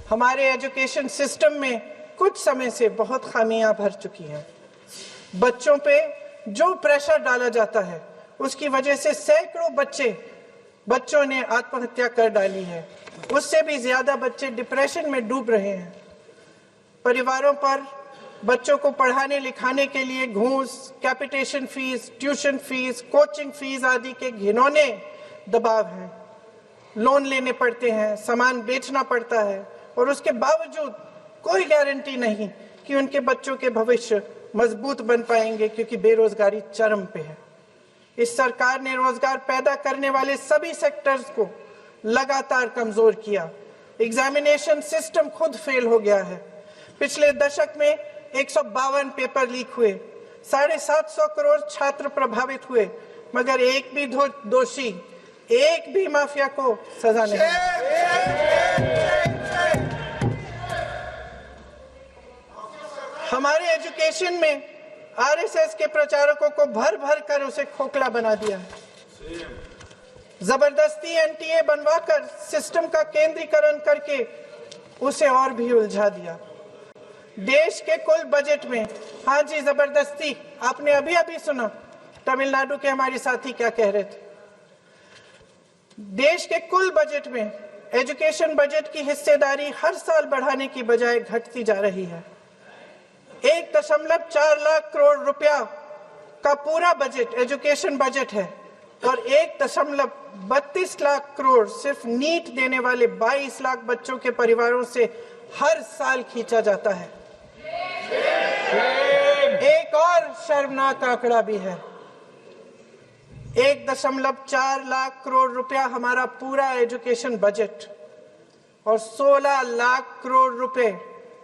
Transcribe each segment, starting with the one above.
हमारे education system में कुछ समय से बहुत खामियां भर चुकी हैं। बच्चों पे जो प्रेशर डाला जाता है उसकी वजह से सैकड़ों बच्चों ने आत्महत्या कर डाली है। उससे भी ज्यादा बच्चे डिप्रेशन में डूब रहे हैं। परिवारों पर बच्चों को पढ़ाने लिखाने के लिए घूस, capitation fees, tuition fees, coaching fees आदि के घिनौने दबाव हैं। लोन लेने पड़ते हैं, सामान बेचना पड़ता है और उसके बावजूद कोई गारंटी नहीं कि उनके बच्चों के भविष्य मजबूत बन पाएंगे, क्योंकि बेरोजगारी चरम पे है। इस सरकार ने रोजगार पैदा करने वाले सभी सेक्टर्स को लगातार कमजोर किया। एग्जामिनेशन सिस्टम खुद फेल हो गया है। पिछले दशक में 152 पेपर लीक हुए, 750 करोड़ छात्र प्रभावित हुए, मगर एक भी दोषी, एक भी माफिया को सजा नहीं। हमारे एजुकेशन में आरएसएस के प्रचारकों को भर भर कर उसे खोखला बना दिया है। जबरदस्ती एनटीए बनवाकर सिस्टम का केंद्रीकरण करके उसे और भी उलझा दिया। देश के कुल बजट में, हाँ जी जबरदस्ती, आपने अभी अभी सुना तमिलनाडु के हमारे साथी क्या कह रहे थे। देश के कुल बजट में एजुकेशन बजट की हिस्सेदारी हर साल बढ़ाने की बजाय घटती जा रही है। 1.4 लाख करोड़ रुपया का पूरा बजट एजुकेशन बजट है और 1.32 लाख करोड़ सिर्फ नीट देने वाले 22 लाख बच्चों के परिवारों से हर साल खींचा जाता है। एक और शर्मनाक आंकड़ा भी है। 1.4 लाख करोड़ रुपया हमारा पूरा एजुकेशन बजट और 16 लाख करोड़ रुपए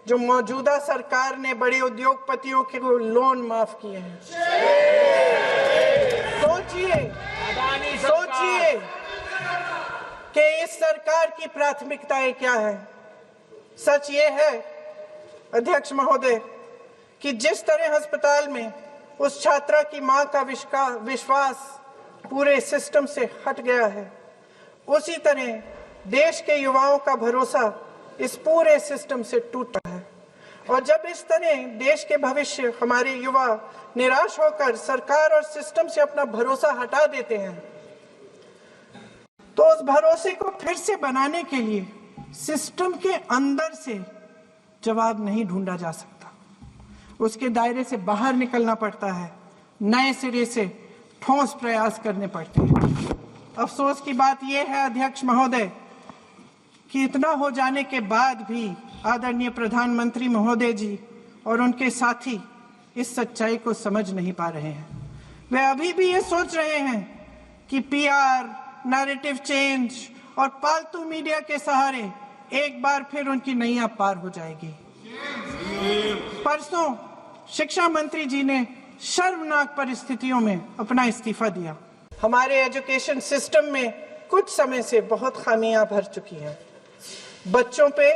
जो मौजूदा सरकार ने बड़े उद्योगपतियों के लोन माफ किए हैं। सोचिए कि इस सरकार की प्राथमिकताएं क्या है। सच ये है अध्यक्ष महोदय कि जिस तरह अस्पताल में उस छात्रा की मां का विश्वास पूरे सिस्टम से हट गया है, उसी तरह देश के युवाओं का भरोसा इस पूरे सिस्टम से टूटा है। और जब इस तरह देश के भविष्य, हमारे युवा निराश होकर सरकार और सिस्टम से अपना भरोसा हटा देते हैं, तो उस भरोसे को फिर से बनाने के लिए सिस्टम के अंदर से जवाब नहीं ढूंढा जा सकता। उसके दायरे से बाहर निकलना पड़ता है, नए सिरे से ठोस प्रयास करने पड़ते हैं। अफसोस की बात यह है अध्यक्ष महोदय कि इतना हो जाने के बाद भी आदरणीय प्रधानमंत्री महोदय जी और उनके साथी इस सच्चाई को समझ नहीं पा रहे हैं। वे अभी भी ये सोच रहे हैं कि पीआर, नैरेटिव चेंज और पालतू मीडिया के सहारे एक बार फिर उनकी नैया पार हो जाएगी। परसों शिक्षा मंत्री जी ने शर्मनाक परिस्थितियों में अपना इस्तीफा दिया। हमारे एजुकेशन सिस्टम में कुछ समय से बहुत खामियां भर चुकी हैं। बच्चों पे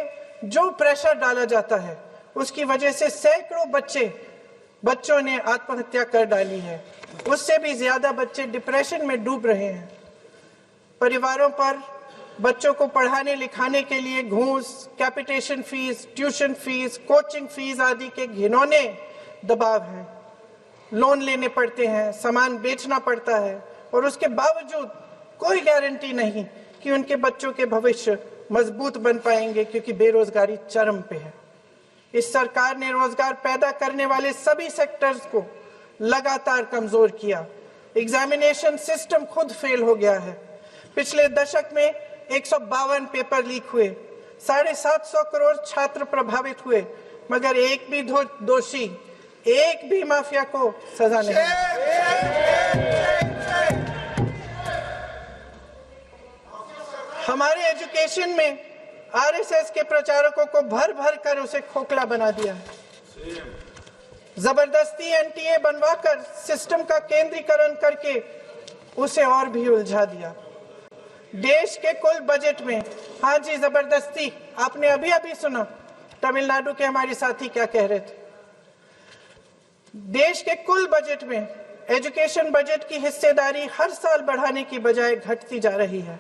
जो प्रेशर डाला जाता है उसकी वजह से सैकड़ों बच्चों ने आत्महत्या कर डाली है। उससे भी ज्यादा बच्चे डिप्रेशन में डूब रहे हैं। परिवारों पर बच्चों को पढ़ाने लिखाने के लिए घूस, capitation fees, tuition fees, coaching fees आदि के घिनौने दबाव हैं। लोन लेने पड़ते हैं, सामान बेचना पड़ता है और उसके बावजूद कोई गारंटी नहीं कि उनके बच्चों के भविष्य मजबूत बन पाएंगे, क्योंकि बेरोजगारी चरम पे है। इस सरकार ने रोजगार पैदा करने वाले सभी सेक्टर्स को लगातार कमजोर किया। एग्जामिनेशन सिस्टम खुद फेल हो गया है। पिछले दशक में 152 पेपर लीक हुए, 750 करोड़ छात्र प्रभावित हुए, मगर एक भी दोषी, एक भी माफिया को सजा नहीं। हमारे एजुकेशन में आरएसएस के प्रचारकों को भर भर कर उसे खोखला बना दिया है। जबरदस्ती एनटीए बनवाकर सिस्टम का केंद्रीकरण करके उसे और भी उलझा दिया। देश के कुल बजट में, हाँ जी जबरदस्ती, आपने अभी अभी सुना तमिलनाडु के हमारे साथी क्या कह रहे थे। देश के कुल बजट में एजुकेशन बजट की हिस्सेदारी हर साल बढ़ाने की बजाय घटती जा रही है।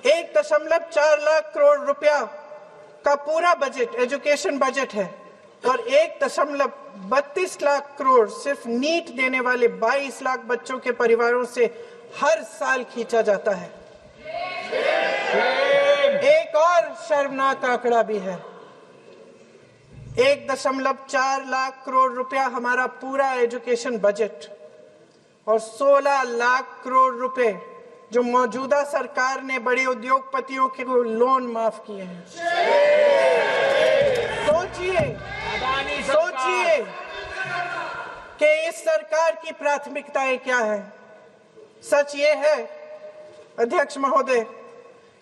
1.4 लाख करोड़ रुपया का पूरा बजट एजुकेशन बजट है और 1.32 लाख करोड़ सिर्फ नीट देने वाले 22 लाख बच्चों के परिवारों से हर साल खींचा जाता है। एक और शर्मनाक आंकड़ा भी है, 1.4 लाख करोड़ रुपया हमारा पूरा एजुकेशन बजट और 16 लाख करोड़ रुपए जो मौजूदा सरकार ने बड़े उद्योगपतियों के लोन माफ किए हैं। सोचिए कि इस सरकार की प्राथमिकताएं क्या है। सच ये है अध्यक्ष महोदय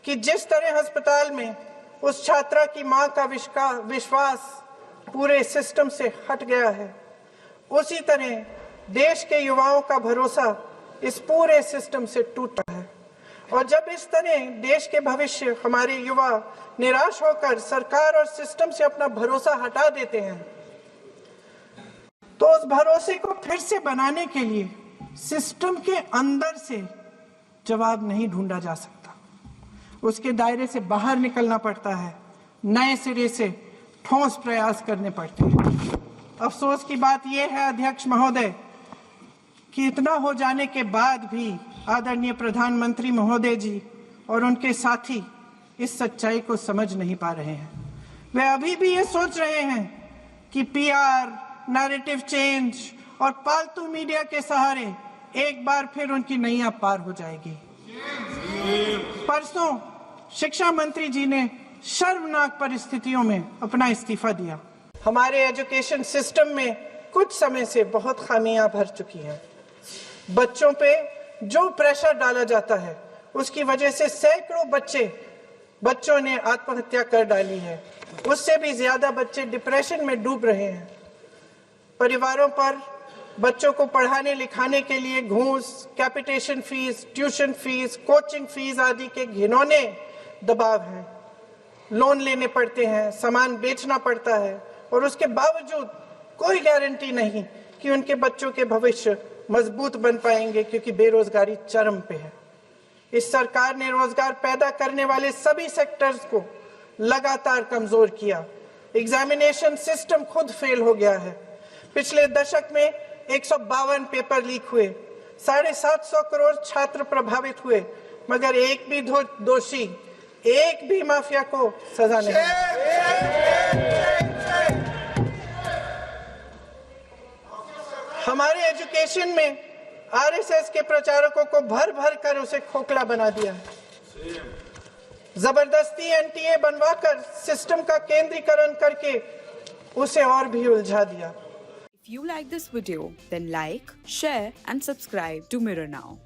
कि जिस तरह अस्पताल में उस छात्रा की मां का विश्वास पूरे सिस्टम से हट गया है, उसी तरह देश के युवाओं का भरोसा इस पूरे सिस्टम से टूटा है। और जब इस तरह देश के भविष्य हमारे युवा निराश होकर सरकार और सिस्टम से अपना भरोसा हटा देते हैं, तो उस भरोसे को फिर से बनाने के लिए सिस्टम के अंदर से जवाब नहीं ढूंढा जा सकता, उसके दायरे से बाहर निकलना पड़ता है, नए सिरे से ठोस प्रयास करने पड़ते हैं। अफसोस की बात यह है अध्यक्ष महोदय कि इतना हो जाने के बाद भी आदरणीय प्रधानमंत्री महोदय जी और उनके साथी इस सच्चाई को समझ नहीं पा रहे हैं। वे अभी भी ये सोच रहे हैं कि पीआर, नैरेटिव चेंज और पालतू मीडिया के सहारे एक बार फिर उनकी नैया पार हो जाएगी। परसों शिक्षा मंत्री जी ने शर्मनाक परिस्थितियों में अपना इस्तीफा दिया। हमारे एजुकेशन सिस्टम में कुछ समय से बहुत खामियां भर चुकी हैं। बच्चों पे जो प्रेशर डाला जाता है उसकी वजह से सैकड़ों बच्चों ने आत्महत्या कर डाली है। उससे भी ज्यादा बच्चे डिप्रेशन में डूब रहे हैं। परिवारों पर बच्चों को पढ़ाने लिखाने के लिए घूस, capitation fees, tuition fees, coaching fees आदि के घिनौने दबाव हैं। लोन लेने पड़ते हैं, सामान बेचना पड़ता है और उसके बावजूद कोई गारंटी नहीं कि उनके बच्चों के भविष्य मजबूत बन पाएंगे, क्योंकि बेरोजगारी चरम पे है। इस सरकार ने रोजगार पैदा करने वाले सभी सेक्टर्स को लगातार कमजोर किया। एग्जामिनेशन सिस्टम खुद फेल हो गया है। पिछले दशक में 152 पेपर लीक हुए, 750 करोड़ छात्र प्रभावित हुए, मगर एक भी दोषी, एक भी माफिया को सजा नहीं। हमारे एजुकेशन में आरएसएस के प्रचारकों को भर भर कर उसे खोखला बना दिया है। जबरदस्ती एनटीए बनवाकर सिस्टम का केंद्रीकरण करके उसे और भी उलझा दिया। If you like this video, then like, share and subscribe to Mirror Now.